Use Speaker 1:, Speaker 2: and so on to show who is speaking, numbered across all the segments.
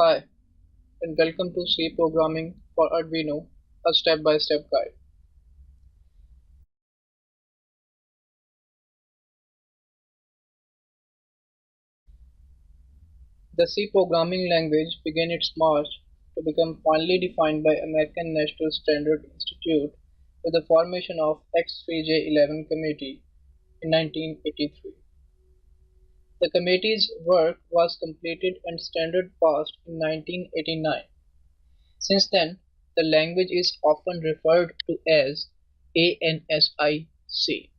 Speaker 1: Hi, and welcome to C Programming for Arduino, a step-by-step guide. The C programming language began its march to become finally defined by American National Standard Institute with the formation of X3J11 Committee in 1983. The committee's work was completed and standard passed in 1989. Since then, the language is often referred to as ANSIC.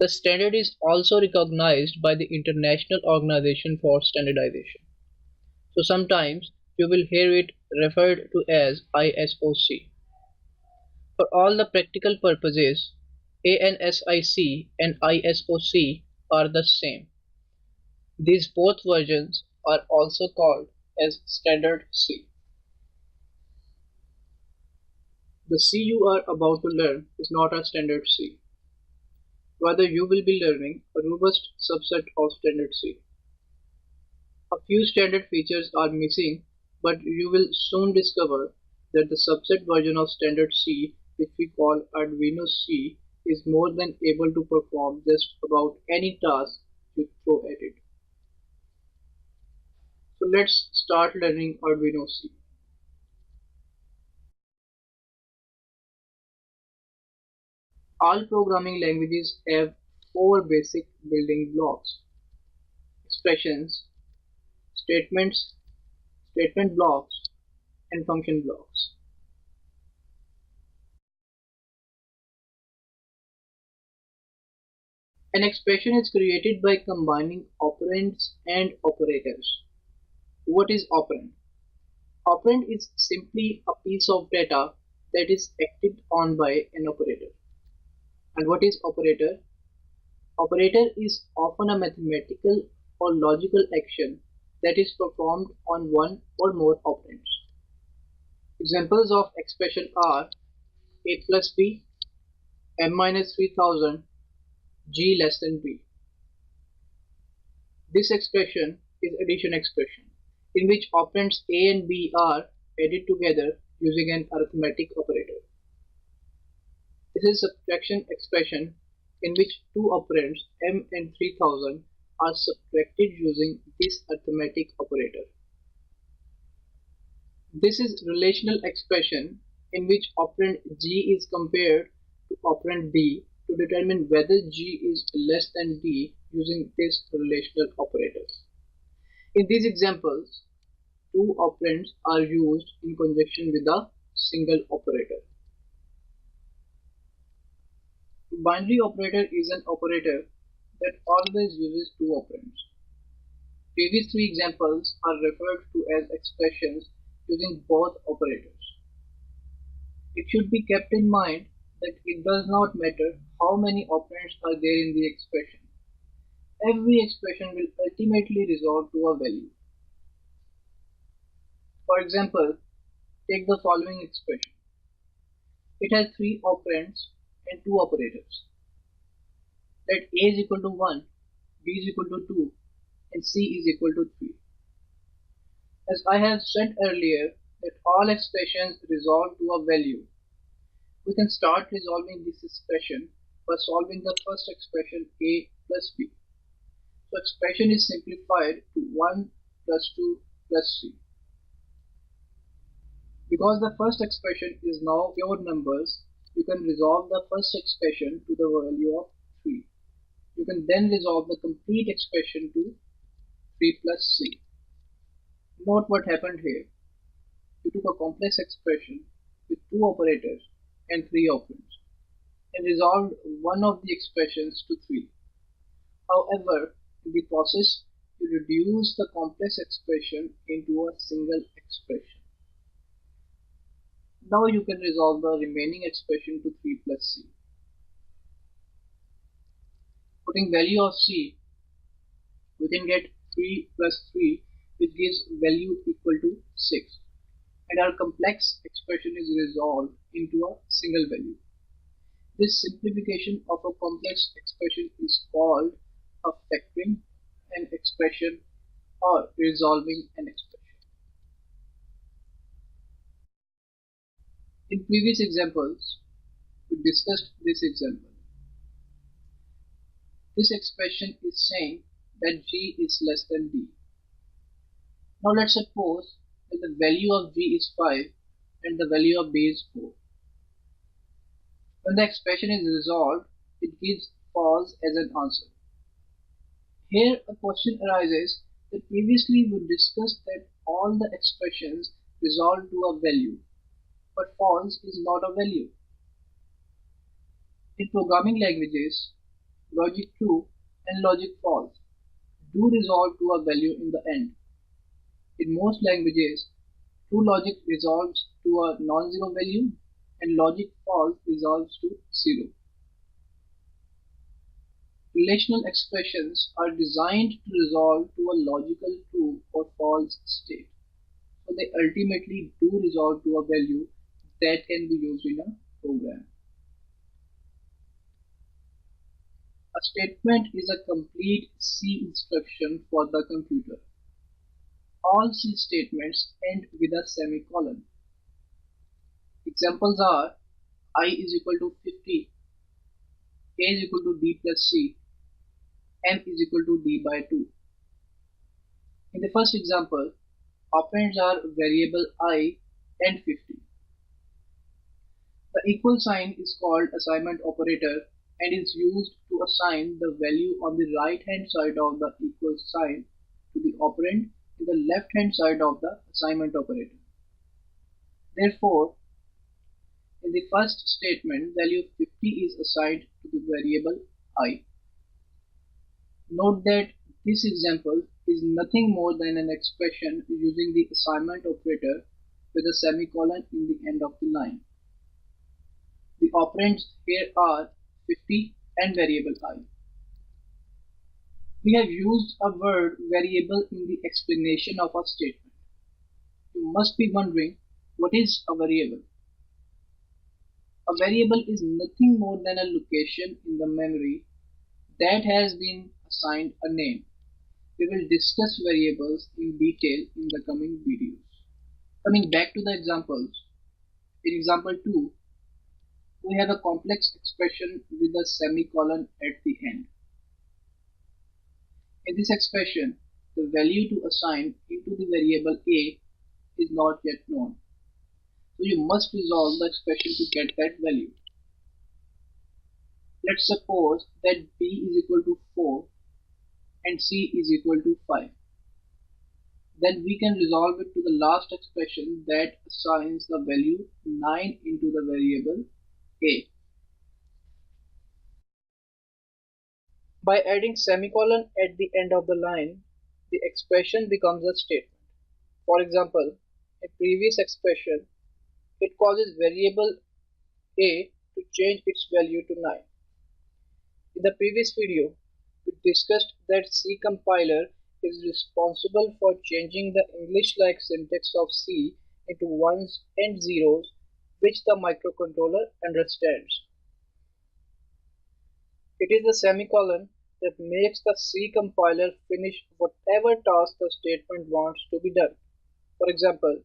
Speaker 1: The standard is also recognized by the International Organization for Standardization, so sometimes you will hear it referred to as ISOC. For all the practical purposes, ANSIC and ISOC are the same. These both versions are also called as Standard C. The C you are about to learn is not a Standard C. Rather, you will be learning a robust subset of Standard C. A few standard features are missing, but you will soon discover that the subset version of standard C, which we call Arduino C, is more than able to perform just about any task you throw at it. So let's start learning Arduino C. All programming languages have four basic building blocks: expressions, statements, statement blocks, and function blocks. An expression is created by combining operands and operators. What is operand? Operand is simply a piece of data that is acted on by an operator. And what is operator? Operator is often a mathematical or logical action that is performed on one or more operands. Examples of expression are a plus b, m minus 3000, g less than b. This expression is addition expression, in which operands a and b are added together using an arithmetic operator. This is subtraction expression, in which two operands m and 3000 are subtracted using this arithmetic operator. This is relational expression, in which operand g is compared to operand d to determine whether g is less than d using this relational operator. In these examples, two operands are used in conjunction with a single operator. Binary operator is an operator that always uses two operands. Previous three examples are referred to as expressions using both operators. It should be kept in mind that it does not matter how many operands are there in the expression. Every expression will ultimately resolve to a value. For example, take the following expression. It has three operands and two operators. Let a is equal to 1, b is equal to 2, and c is equal to 3. As I have said earlier that all expressions resolve to a value, we can start resolving this expression by solving the first expression a plus b. So expression is simplified to 1 plus 2 plus 3. Because the first expression is now pure numbers, you can resolve the first expression to the value of 3. You can then resolve the complete expression to 3 plus c. Note what happened here. You took a complex expression with two operators and three operands and resolved one of the expressions to 3. However, in the process, you reduce the complex expression into a single expression. Now you can resolve the remaining expression to 3 plus c. Putting value of c, we can get 3 plus 3, which gives value equal to 6. And our complex expression is resolved into a single value. This simplification of a complex expression is called a factoring an expression or resolving an expression. In previous examples, we discussed this example. This expression is saying that g is less than d. Now let's suppose that the value of g is 5 and the value of d is 4. When the expression is resolved, it gives false as an answer. Here a question arises that previously we discussed that all the expressions resolve to a value, but false is not a value. In programming languages, logic true and logic false do resolve to a value in the end. In most languages, true logic resolves to a non-zero value and logic false resolves to 0. Relational expressions are designed to resolve to a logical true or false state. So they ultimately do resolve to a value that can be used in a program. A statement is a complete C instruction for the computer. All C statements end with a semicolon. Examples are I is equal to 50, A is equal to D plus C, M is equal to D by 2. In the first example, operands are variable I and 50. The equal sign is called assignment operator and is used to assign the value on the right hand side of the equal sign to the operand in the left hand side of the assignment operator. Therefore, in the first statement, value 50 is assigned to the variable I. Note that this example is nothing more than an expression using the assignment operator with a semicolon in the end of the line. The operands here are 50 and variable I. We have used a word variable in the explanation of a statement. You must be wondering, what is a variable? A variable is nothing more than a location in the memory that has been assigned a name. We will discuss variables in detail in the coming videos. Coming back to the examples, in example 2, we have a complex expression with a semicolon at the end. In this expression, the value to assign into the variable A is not yet known. So you must resolve the expression to get that value. Let's suppose that B is equal to 4 and C is equal to 5. Then we can resolve it to the last expression that assigns the value 9 into the variable A. By adding semicolon at the end of the line, the expression becomes a statement. For example, in previous expression, it causes variable A to change its value to 9. In the previous video, we discussed that C compiler is responsible for changing the English-like syntax of C into ones and zeros, which the microcontroller understands. It is the semicolon that makes the C compiler finish whatever task the statement wants to be done. For example,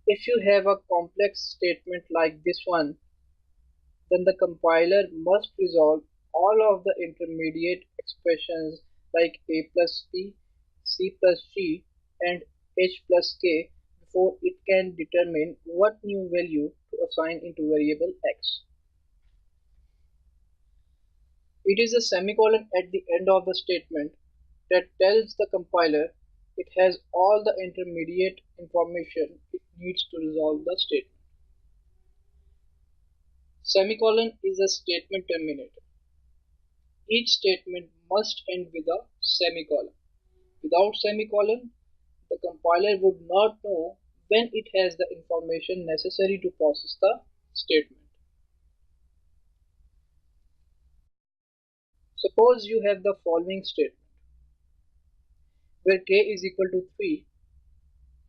Speaker 1: if you have a complex statement like this one, then the compiler must resolve all of the intermediate expressions like A plus B, C plus G, and H plus K before it can determine what new value to assign into variable X. It is a semicolon at the end of the statement that tells the compiler it has all the intermediate information it needs to resolve the statement. Semicolon is a statement terminator. Each statement must end with a semicolon. Without semicolon, the compiler would not know when it has the information necessary to process the statement. Suppose you have the following statement, where k is equal to 3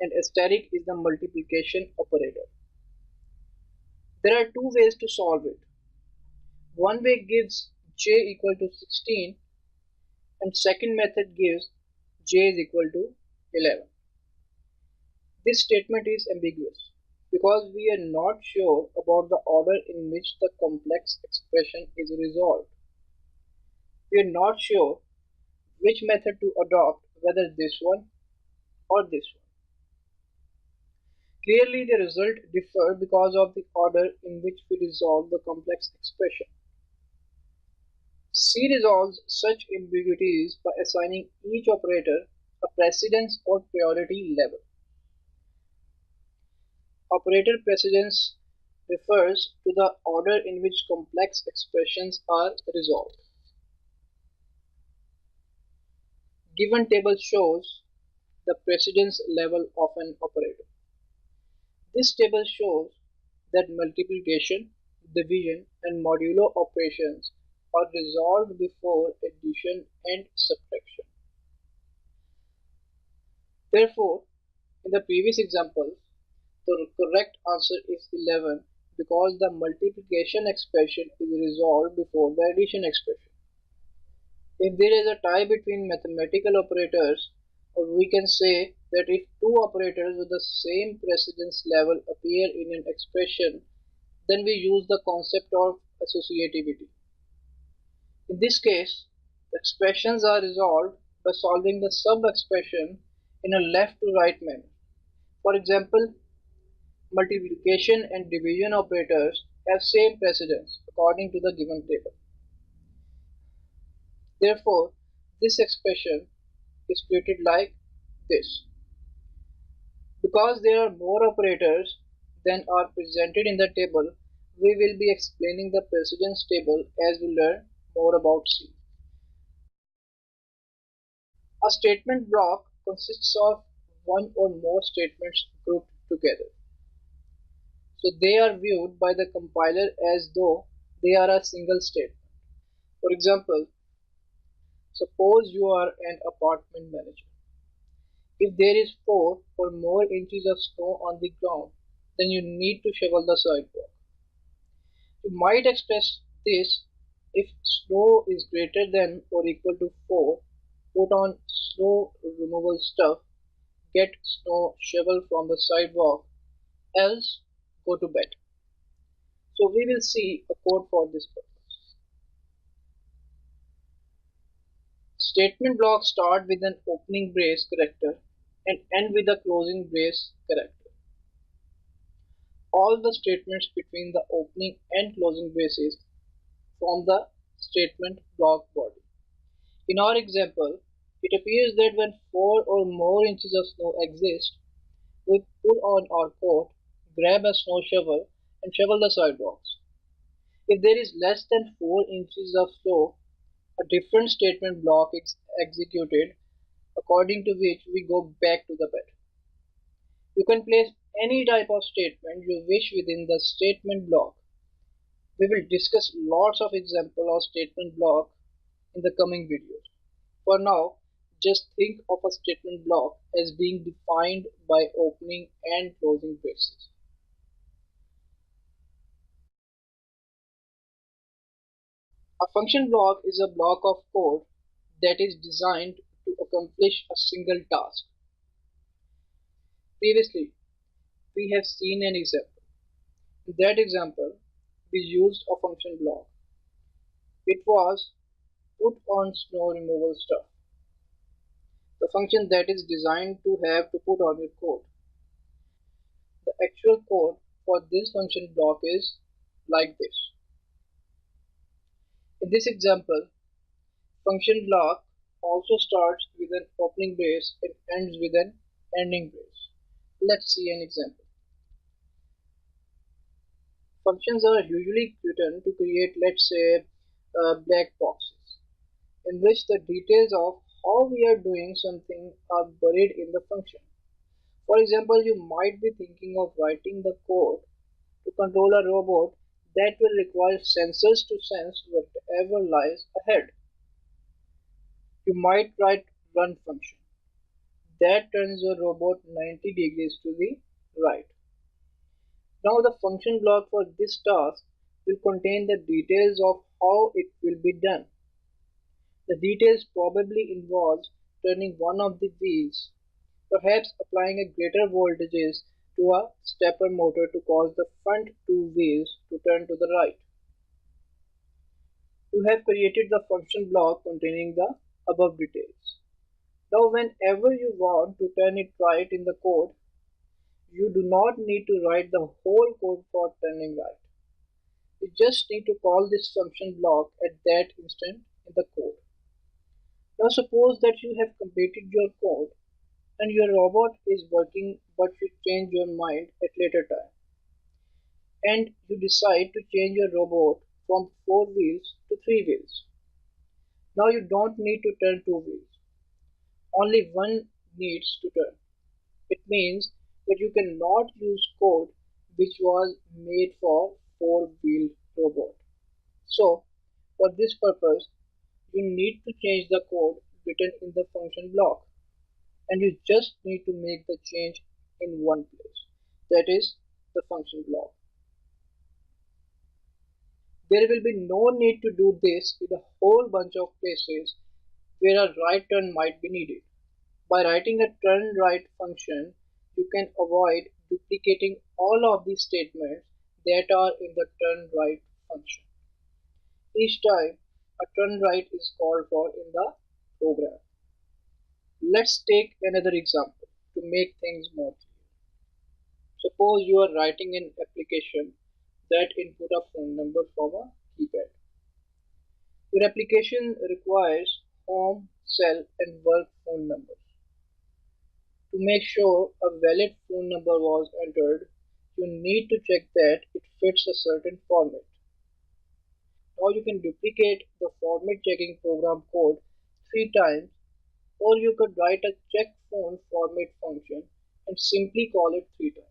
Speaker 1: and asterisk is the multiplication operator. There are two ways to solve it. One way gives j equal to 16 and second method gives j is equal to 11. This statement is ambiguous because we are not sure about the order in which the complex expression is resolved. We are not sure which method to adopt, whether this one or this one. Clearly, the result differ because of the order in which we resolve the complex expression. C resolves such ambiguities by assigning each operator a precedence or priority level. Operator precedence refers to the order in which complex expressions are resolved. Given table shows the precedence level of an operator. This table shows that multiplication, division, and modulo operations are resolved before addition and subtraction. Therefore, in the previous examples, the correct answer is 11 because the multiplication expression is resolved before the addition expression. If there is a tie between mathematical operators, or we can say that if two operators with the same precedence level appear in an expression, then we use the concept of associativity. In this case, the expressions are resolved by solving the sub-expression in a left-to-right manner. For example, multiplication and division operators have same precedence according to the given table. Therefore, this expression is treated like this. Because there are more operators than are presented in the table, we will be explaining the precedence table as we learn more about C. A statement block consists of one or more statements grouped together. So they are viewed by the compiler as though they are a single statement. For example, suppose you are an apartment manager. If there is 4 or more inches of snow on the ground, then you need to shovel the sidewalk. You might express this: if snow is greater than or equal to 4, put on snow removal stuff, get snow shovel from the sidewalk, else go to bed. So we will see a code for this purpose. Statement blocks start with an opening brace character and end with a closing brace character. All the statements between the opening and closing braces form the statement block body. In our example, it appears that when 4 or more inches of snow exist, we put on our coat, grab a snow shovel, and shovel the sidewalks. If there is less than 4 inches of snow, a different statement block is executed, according to which we go back to the bed. You can place any type of statement you wish within the statement block. We will discuss lots of examples of statement block in the coming videos. For now, just think of a statement block as being defined by opening and closing braces. A function block is a block of code that is designed to accomplish a single task. Previously, we have seen an example. In that example, we used a function block. It was put on snow removal stuff, the function that is designed to have to put on your code. The actual code for this function block is like this. In this example, function block also starts with an opening brace and ends with an ending brace. Let's see an example. Functions are usually written to create, let's say, black boxes, in which the details of how we are doing something are buried in the function. For example, you might be thinking of writing the code to control a robot that will require sensors to sense whatever lies ahead. You might write run function that turns your robot 90 degrees to the right. Now the function block for this task will contain the details of how it will be done. The details probably involves turning one of the wheels, perhaps applying a greater voltages to a stepper motor to cause the front two wheels to turn to the right. You have created the function block containing the above details. Now whenever you want to turn it right in the code, you do not need to write the whole code for turning right. You just need to call this function block at that instant in the code. Now suppose that you have completed your code and your robot is working, but you change your mind at later time and you decide to change your robot from 4 wheels to 3 wheels. Now you don't need to turn 2 wheels. Only one needs to turn. It means that you cannot use code which was made for 4 wheel robot. So for this purpose, you need to change the code written in the function block, and you just need to make the change in one place, that is the function block. There will be no need to do this in a whole bunch of places where a right turn might be needed. By writing a turn right function, you can avoid duplicating all of the statements that are in the turn right function each time a turn right is called for in the program. Let's take another example to make things more clear. Suppose you are writing an application that input a phone number from a keypad. Your application requires home, cell and work phone numbers. To make sure a valid phone number was entered, you need to check that it fits a certain format. Now you can duplicate the format checking program code 3 times, or you could write a check phone format function and simply call it 3 times.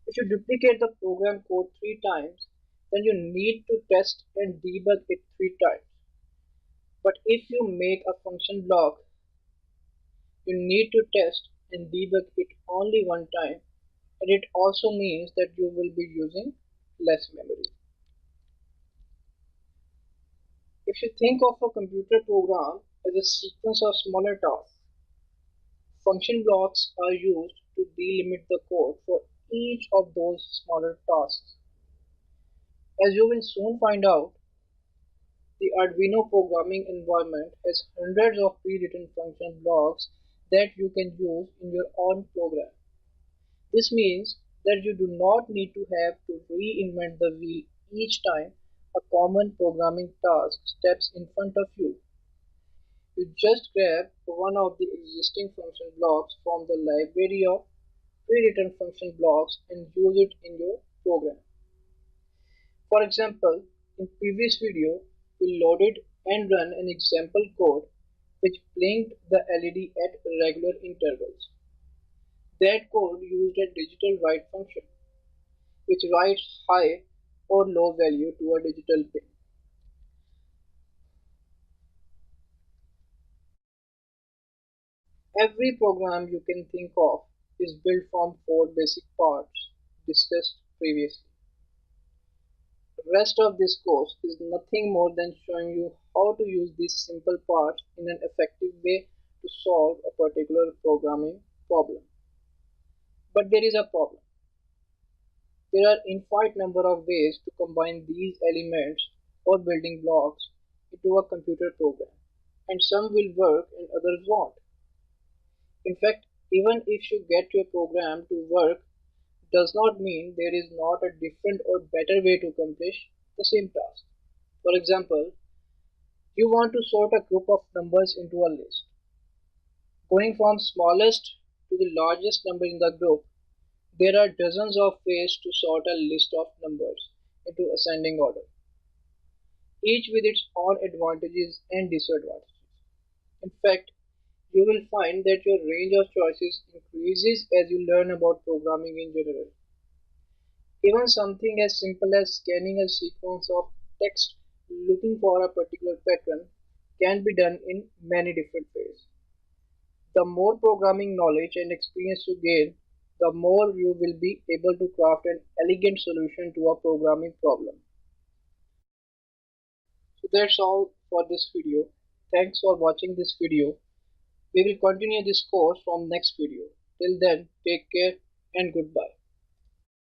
Speaker 1: If you duplicate the program code 3 times, then you need to test and debug it 3 times. But if you make a function block, you need to test and debug it only one time, and it also means that you will be using less memory. If you think of a computer program as a sequence of smaller tasks, function blocks are used to delimit the code for each of those smaller tasks. As you will soon find out, the Arduino programming environment has hundreds of pre-written function blocks that you can use in your own program. This means that you do not need to have to reinvent the wheel each time a common programming task steps in front of you. You just grab one of the existing function blocks from the library of pre-written function blocks and use it in your program. For example, in previous video, we loaded and run an example code which blinked the LED at regular intervals. That code used a digital write function, which writes high or low value to a digital pin. Every program you can think of is built from 4 basic parts discussed previously. The rest of this course is nothing more than showing you how to use these simple parts in an effective way to solve a particular programming problem. But there is a problem. There are infinite number of ways to combine these elements or building blocks into a computer program, and some will work and others won't. In fact, even if you get your program to work, does not mean there is not a different or better way to accomplish the same task. For example, you want to sort a group of numbers into a list. Going from smallest to the largest number in the group, there are dozens of ways to sort a list of numbers into ascending order, each with its own advantages and disadvantages. In fact, you will find that your range of choices increases as you learn about programming in general. Even something as simple as scanning a sequence of text looking for a particular pattern can be done in many different ways. The more programming knowledge and experience you gain, the more you will be able to craft an elegant solution to a programming problem. So that's all for this video. Thanks for watching this video. We will continue this course from next video. Till then, take care and goodbye.